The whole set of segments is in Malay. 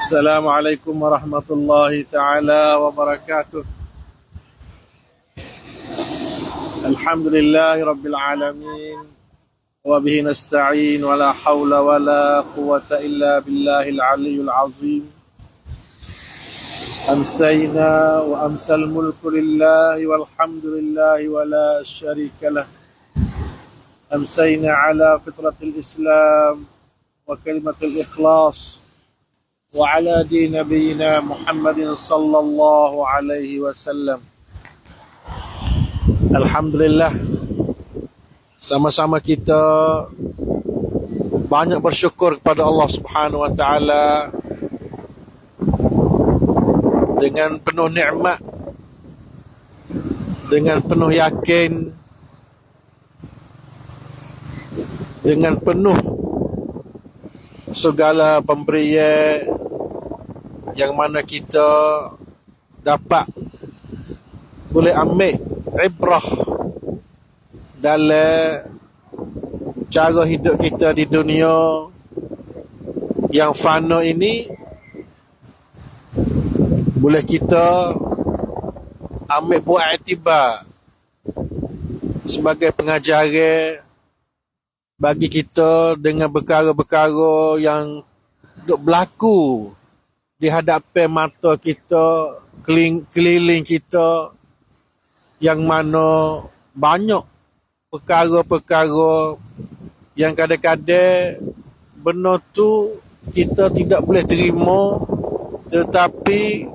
السلام عليكم ورحمة الله تعالى وبركاته. الحمد لله رب العالمين وبه نستعين ولا حول ولا قوة إلا بالله العلي العظيم. أمسينا وأمسى الملك لله والحمد لله ولا شريك له. أمسينا على فطرة الإسلام وكلمة الإخلاص وعلى دين نبينا محمد صلى الله عليه وسلم. Alhamdulillah, sama-sama kita banyak bersyukur kepada Allah Subhanahu wa taala dengan penuh nikmat, dengan penuh yakin, dengan penuh segala pemberian yang mana kita dapat boleh ambil ibrah dalam cara hidup kita di dunia yang fana ini. Boleh kita ambil buat iktibar sebagai pengajaran bagi kita dengan perkara-perkara yang duk berlaku di hadapan mata kita, keliling kita, yang mana banyak perkara-perkara yang kadang-kadang benda tu kita tidak boleh terima, tetapi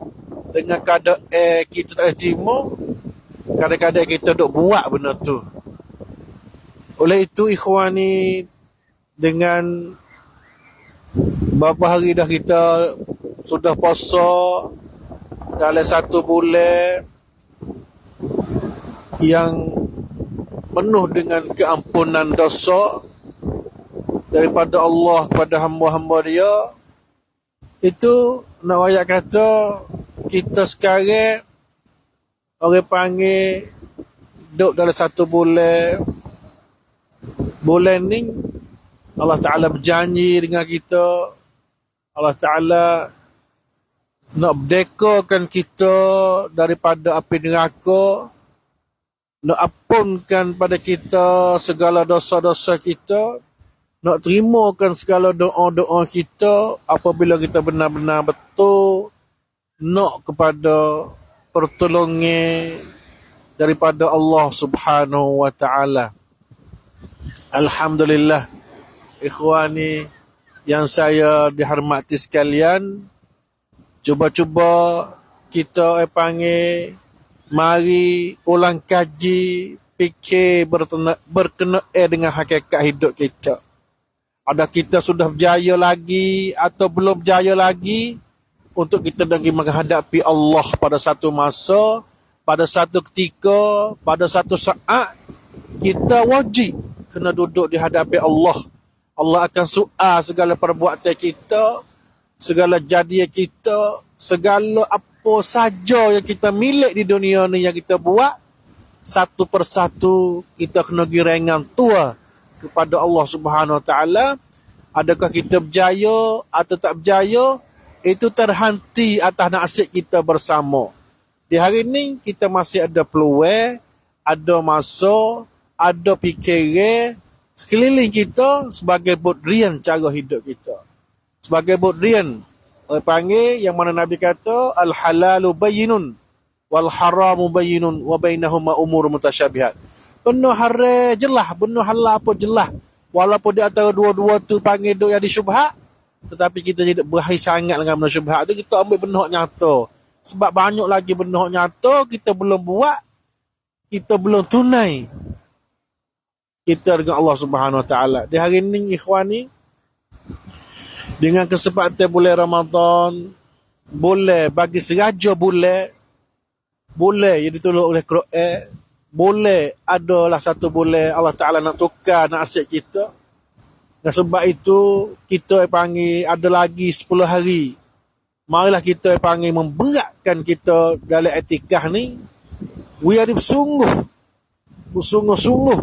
dengan keadaan kita tak boleh terima, kadang-kadang kita duk buat benda tu. Oleh itu ikhwani, dengan beberapa hari dah kita sudah puasa dalam 1 bulan yang penuh dengan keampunan dosa daripada Allah kepada hamba-hamba dia. Itu nak wayak kata kita sekarang orang panggil duduk dalam 1 bulan. Bulan ni Allah Ta'ala berjanji dengan kita. Allah Ta'ala nak berdekakan kita daripada api neraka, nak ampunkan pada kita segala dosa-dosa kita, nak terimakan segala doa-doa kita apabila kita benar-benar betul nak kepada pertolongan daripada Allah Subhanahu wa taala. Alhamdulillah, ikhwani yang saya dihormati sekalian, cuba-cuba kita panggil mari ulang kaji, fikir berkenaan dengan hakikat hidup kita. Ada kita sudah berjaya lagi atau belum berjaya lagi untuk kita lagi menghadapi Allah pada satu masa, pada satu ketika, pada satu saat. Kita wajib kena duduk di hadapan Allah. Allah akan soal segala perbuatan kita, segala jadian kita, segala apa saja yang kita milik di dunia ni yang kita buat, satu persatu kita kena girangan tua kepada Allah Subhanahu Wa Taala. Adakah kita berjaya atau tak berjaya, itu terhenti atas nasib kita bersama. Di hari ini kita masih ada peluang, ada masa, ada fikiran sekeliling kita sebagai bodrian cara hidup kita. Sebagai bodrian, orang panggil yang mana Nabi kata al-halalu bayyinun wal haramu bayyinun wa bainahuma umur mutasyabihat. Benda haram jelas, benda halal apa jelas. Walaupun di antara dua-dua tu panggil duk yang disyubhat, tetapi kita tidak berhari sangat dengan benda syubhat tu. Kita ambil benda hak nyata. Sebab banyak lagi benda hak nyata kita belum buat, kita belum tunai kita dengan Allah Subhanahu Wa Taala. Di hari ini ikhwani, dengan kesempatan bulan Ramadan, boleh bagi seraja bulan, boleh yang ditolong oleh Quran, boleh adalah 1 bulan Allah Ta'ala nak tukar nasib kita. Dan sebab itu kita panggil ada lagi 10 hari. Marilah kita panggil memberatkan kita dalam etikah ni. We are bersungguh-sungguh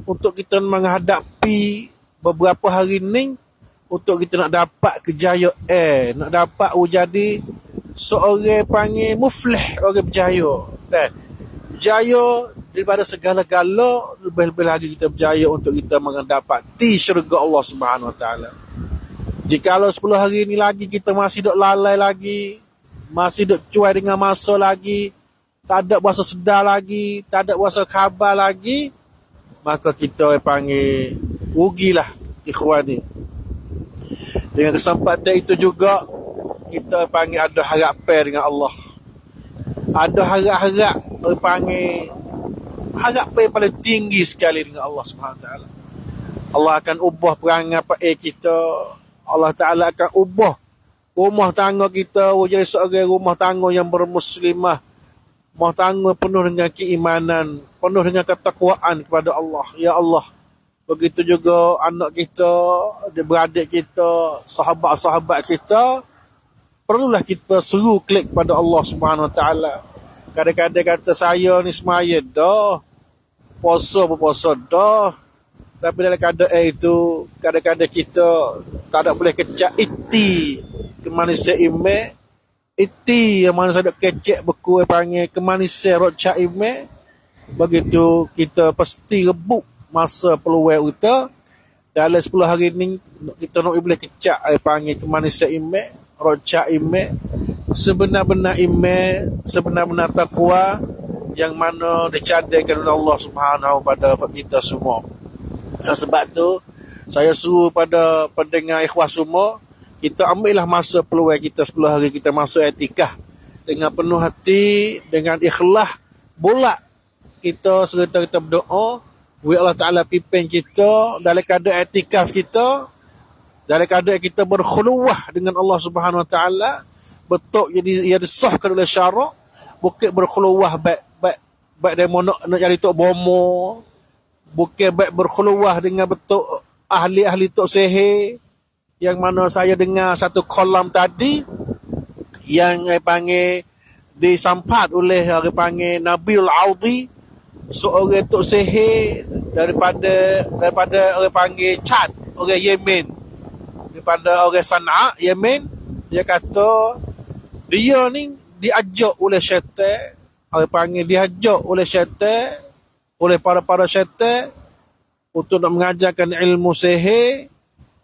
untuk kita menghadapi beberapa hari ni, untuk kita nak dapat kejayaan, nak dapat jadi seorang panggil muflih, orang berjaya. Dan berjaya daripada segala-gala, lebih-lebih lagi kita berjaya untuk kita mendapati syurga Allah Subhanahu Wa Taala. Jikalau 10 hari ni lagi kita masih duk lalai lagi, masih duk cuai dengan masa lagi, tak ada bahasa sedar lagi, tak ada bahasa khabar lagi, maka kita panggil rugilah ikhwan ni. Dengan kesempatan itu juga kita panggil ada harapan dengan Allah. Ada harap-harap panggil harapan yang paling tinggi sekali dengan Allah Subhanahu Wa Taala. Allah akan ubah perangai kita. Allah Ta'ala akan ubah rumah tangga kita jadi seorang rumah tangga yang bermuslimah, rumah tangga penuh dengan keimanan, penuh dengan ketakwaan kepada Allah. Ya Allah, begitu juga anak kita, beradik kita, sahabat-sahabat kita, perlulah kita seru klik kepada Allah Subhanahu Wa Taala. Kadang-kadang kata saya ni semaya dah, puasa dah, tapi dalam keadaan itu, kadang-kadang kita tak ada boleh kecak iti kemanisan imek, iti yang mana saya kecek beku panggil kemanisan rocak imek. Begitu kita pasti rebuk masa peluang kita. Dalam 10 hari ni kita nak boleh kecak panggil kemanisan imek, rocak imek, sebenar-benar imek, sebenar-benar takwa yang mana dicadangkan oleh Allah Subhanahu pada kita semua. Sebab tu saya suruh pada pendengar ikhwah semua, kita ambillah masa peluang kita 10 hari kita masuk i'tikaf dengan penuh hati, dengan ikhlas, bolak kita serta kita berdoa, wa Allah Taala pimpin kita dalam keadaan i'tikaf kita, dalam keadaan kita berkhuluwah dengan Allah Subhanahu Wa Taala, betul jadi ia disahkan oleh syarak, bukan berkhuluwah baik demo nak jadi tok bomo, bukan baik berkhuluwah dengan betul ahli-ahli tok sihir, yang mana saya dengar satu kolam tadi yang panggil disampat oleh orang panggil Nabiul Audi, seorang tok sihir daripada orang panggil Chad, orang Yemen, daripada orang Sana'a Yemen. Dia kata dia ni diajak oleh syaitan, orang panggil diajak oleh syaitan, oleh para syaitan untuk nak mengajarkan ilmu sihir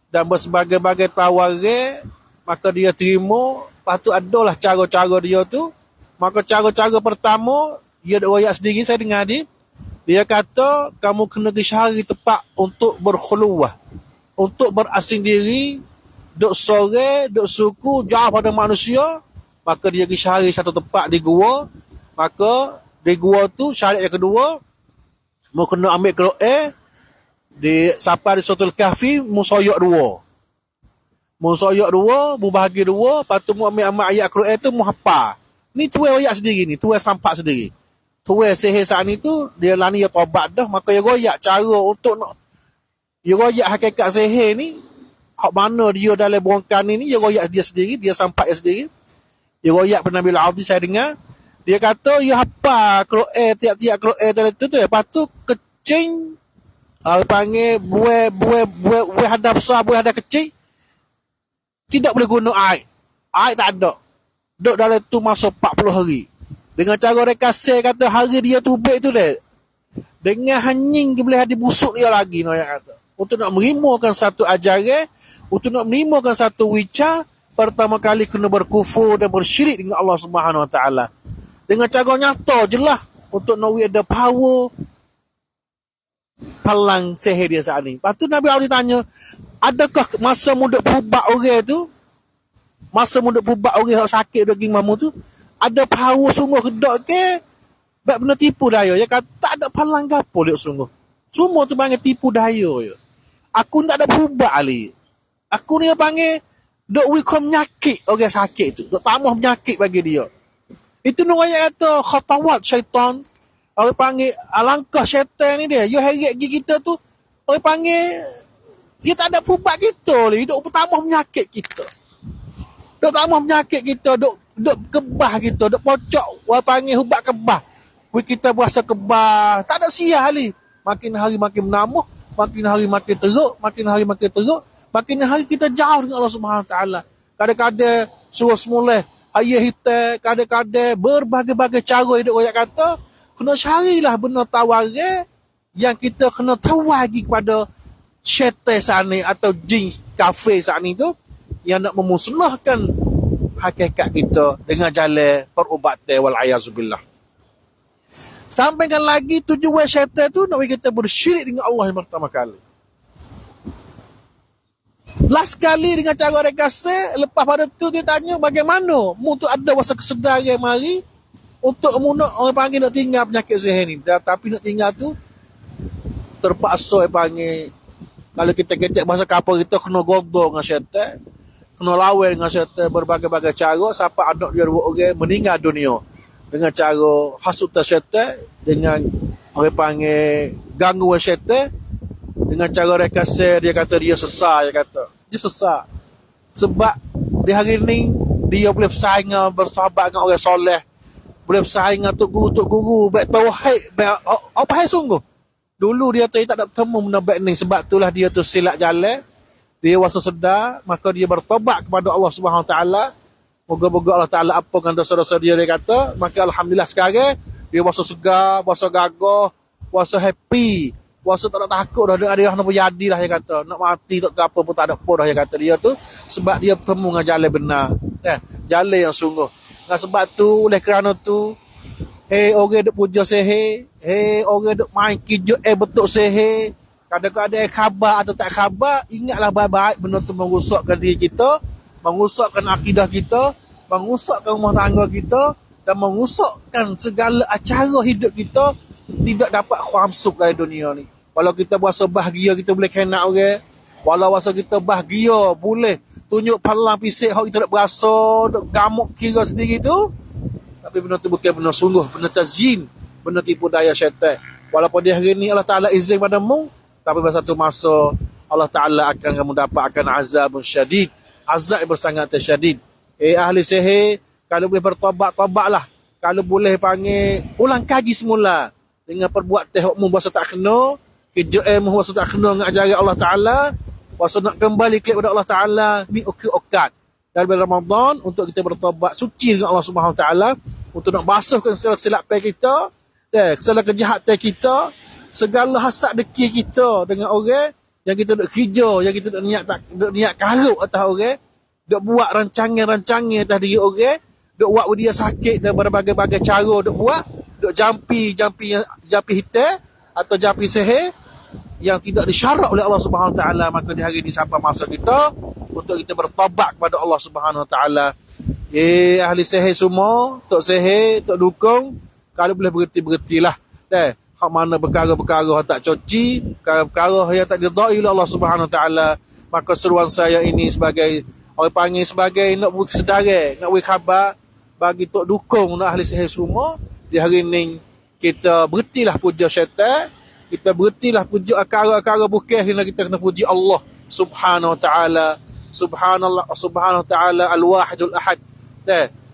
dan berbagai-bagai tawaran. Maka dia terima. Lepas tu adalah cara-cara dia tu. Maka cara-cara pertama dia ada royak sendiri, saya dengar dia kata kamu kena cari tempat untuk berkhuluwah, untuk berasing diri, duk sore, duk suku jauh pada manusia. Maka dia cari satu tempat di gua. Maka di gua tu syariat yang kedua, mau kena ambil Quran di sampai di Suratul Kahfi, musoyak dua, berbahagi dua, lepas tu mu ambil ayat Quran tu mu hafal. Ni tuai royak sendiri ni, tuai sampak sendiri. Tuai sihir saat ni tu dia lani ya taubat dah, maka dia royak cara untuk nak dia royak hakikat sihir ni, hak mana dia dalam bongkan ni dia royak dia sendiri, dia sampak sendiri. Dia royak pada Nabi Al-Audi saya dengar. Dia kata, ya apa Quran, tiap-tiap Quran tu, lepas tu kecing, panggil buah hadap besar, buah hadap kecil, tidak boleh guna air. Air tak ada. Duduk dalam tu masa 40 hari. Dengan cara mereka kata hari dia tu baik tu deh. Dengan hanying dia boleh ada busuk dia lagi, no, yang kata. Untuk nak merimakan satu ajaran, untuk nak merimakan satu wicca, pertama kali kena berkufur dan bersyirik dengan Allah Subhanahu Wa Taala. Dengan cara nyata jelas untuk Nabi ada power palang sihir dia saat ni. Lepas tu Nabi Ali tanya, adakah masa muda berubah orang tu, masa muda berubah orang yang sakit daging mamu tu, ada power sungguh kedok ke? Baik benda tipu daya. Dia kata tak ada palang gapo liuk sungguh. Semua tu panggil tipu daya je. Aku tak ada berubah Ali. Aku ni panggil dok wikom penyakit orang sakit tu. Dok tambah penyakit bagi dia. Itu nuraya kata khatawat syaitan. Orang panggil alangkah syaitan ni dia. Dia heret gigi kita tu. Orang panggil dia tak ada pubat kita ni. Dok bertambah penyakit kita. Dok tambah penyakit kita. Dok kebah kita. Dok pocok. Orang panggil hubat kebah. Kita berasa kebah. Tak ada siah ni. Makin hari makin menambah. makin hari makin teruk, makin hari kita jauh dengan Allah Subhanahu Wa Taala. Kadang-kadang suruh semula ayah hitam, kadang-kadang berbagai-bagai cara hidup orang kata, kena carilah benda tawaran yang kita kena tawagi kepada syaitan sana atau jin kafir sana tu yang nak memusnahkan hakikat kita dengan jalan perubatan wal ayazubillah. Sampaikan lagi tujuan syaitan tu nak bagi kita bersyirik dengan Allah yang pertama kali. Last kali dengan cara rekasa, lepas pada tu dia tanya bagaimana mu tu ada rasa kesedaran mari untuk mu nak orang panggil nak tinggal penyakit zihir ni. Tapi nak tinggal tu terpaksa panggil, kalau kita ketek bahasa kapal kita kena godong dengan syaitan, kena lawan dengan syaitan berbagai-bagai cara sampai anak dia dua orang meninggal dunia dengan cara hasutan syaitan, dengan orang panggil gangguan syaitan, dengan cara rekasa dia kata dia sesat, dia sesat sebab di hari ni dia boleh bersaing bersahabat dengan orang soleh, boleh bersaing dengan tok guru baik tauhid apa hai sungguh. Dulu dia tak ada bertemu benda baik ni, sebab itulah dia tu silap jalan, dia rasa sedar, maka dia bertobat kepada Allah Subhanahu Wa Taala. Moga-moga Allah Ta'ala apakan dosa-dosa dia kata. Maka Alhamdulillah sekarang dia rasa segar, rasa gagah, rasa happy, rasa tak nak takut dah. Ada yang nak jadi lah dia kata. Nak mati tak ke apa pun tak ada apa dah dia kata dia tu. Sebab dia bertemu dengan jalan benar, jalan yang sungguh. Dengan sebab tu, oleh kerana tu, orang duk puja sihir, orang duk main kijut betul sihir, kadang-kadang khabar atau tak khabar, ingatlah baik-baik benda tu merosakkan diri kita, mengusakkan akidah kita, mengusakkan rumah tangga kita, dan mengusakkan segala acara hidup kita tidak dapat khamsuk dari dunia ni. Walau kita berasa bahagia, kita boleh kena orang. Walau rasa kita bahagia, boleh tunjuk palang pisik hak kita nak berasa, nak gamuk kira sendiri tu. Tapi benda tu bukan benda sungguh, benda tazyin, benda tipu daya syaitan. Walaupun di hari ni Allah Ta'ala izin padamu, tapi pada satu masa Allah Ta'ala akan kamu dapatkan azabun syadid, azab yang bersangat tersyadid. Ahli sihir, kalau boleh bertobat, tobatlah. Kalau boleh panggil, ulang kaji semula dengan perbuatan hukmu bahasa tak kena, kerja bahasa tak kena dengan ajaran Allah Ta'ala, bahasa nak kembali kepada Allah Ta'ala, ni okey-okat. Dan bulan Ramadan, untuk kita bertobat suci dengan Allah Subhanahu Wa Taala, untuk nak basuhkan segala kesilapan kita, segala kejahatan kita, segala hasad deki kita dengan orang yang kita nak kerja, yang kita nak niat karuk atas orang, nak buat rancangan-rancangan atas diri orang, nak buat dia sakit dan berbagai-bagai cara nak buat, nak jampi hitam atau jampi sihir yang tidak disyarak oleh Allah Subhanahu Wa Taala. Maka di hari ini sampai masa kita untuk kita bertobat kepada Allah Subhanahu Wa Taala. Ahli sihir semua, tok sihir, tok dukung, kalau boleh berhenti-berhentilah. Hak mana perkara-perkara yang tak coci, perkara yang tak diridai oleh Allah Subhanahu Wa Taala. Maka seruan saya ini sebagai orang panggil, sebagai nak beri kesedaran, nak beri khabar bagi tok dukung, nak ahli sihir semua, di hari ini kita berhentilah puja syaitan, kita berhentilah puja akara-akara bukan, kita kena puji Allah Subhanahu Wa Taala. Subhanallah, Subhanahu Wa Taala Al-Wahidul Ahad,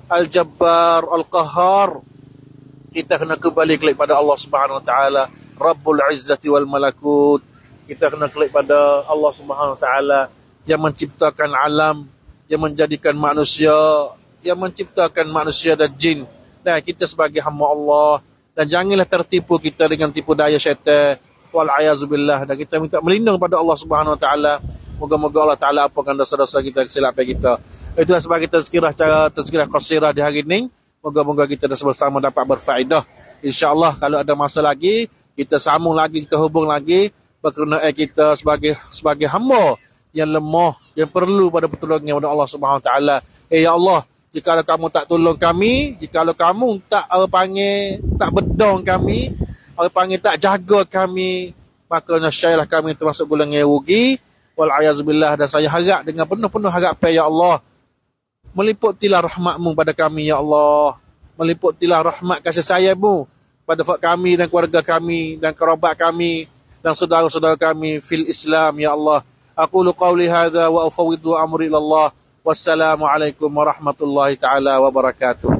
Al-Jabbar, Al-Qahhar. Kita kena kembali kepada Allah Subhanahu Wa Taala, Rabbul Izzati wal Malakut. Kita kena kepada Allah Subhanahu Wa Taala yang menciptakan alam, yang menjadikan manusia, yang menciptakan manusia dan jin. Dan kita sebagai hamba Allah, dan janganlah tertipu kita dengan tipu daya syaitan wal ayazubillah. Dan kita minta melindung pada Allah Subhanahu Wa Taala. Moga-moga Allah Taala apakan dosa-dosa kita, kesilapan kita. Itulah sebagai tazkirah, cara tazkirah qasirah di hari ini. Moga-moga kita bersama dapat berfaedah. InsyaAllah kalau ada masa lagi, kita sambung lagi, kita hubung lagi berkenaan kita sebagai hamba yang lemah, yang perlu pada pertolongan kepada Allah Subhanahu Wa Taala. Ya Allah, jika kamu tak tolong kami, jika kamu tak tak bedong kami, tak jaga kami, maka nasyalah kami termasuk golongan yang rugi. Wal ayazubillah. Dan saya harap dengan penuh-penuh harapan, ya Allah, meliputilah rahmat-Mu pada kami, ya Allah. Meliputilah rahmat kasih sayang-Mu pada kami dan keluarga kami dan kerabat kami dan saudara-saudara kami fil Islam, ya Allah. Aqulu qawli hadza wa ufawwidhu amri ila Allah. Wassalamualaikum warahmatullahi taala wabarakatuh.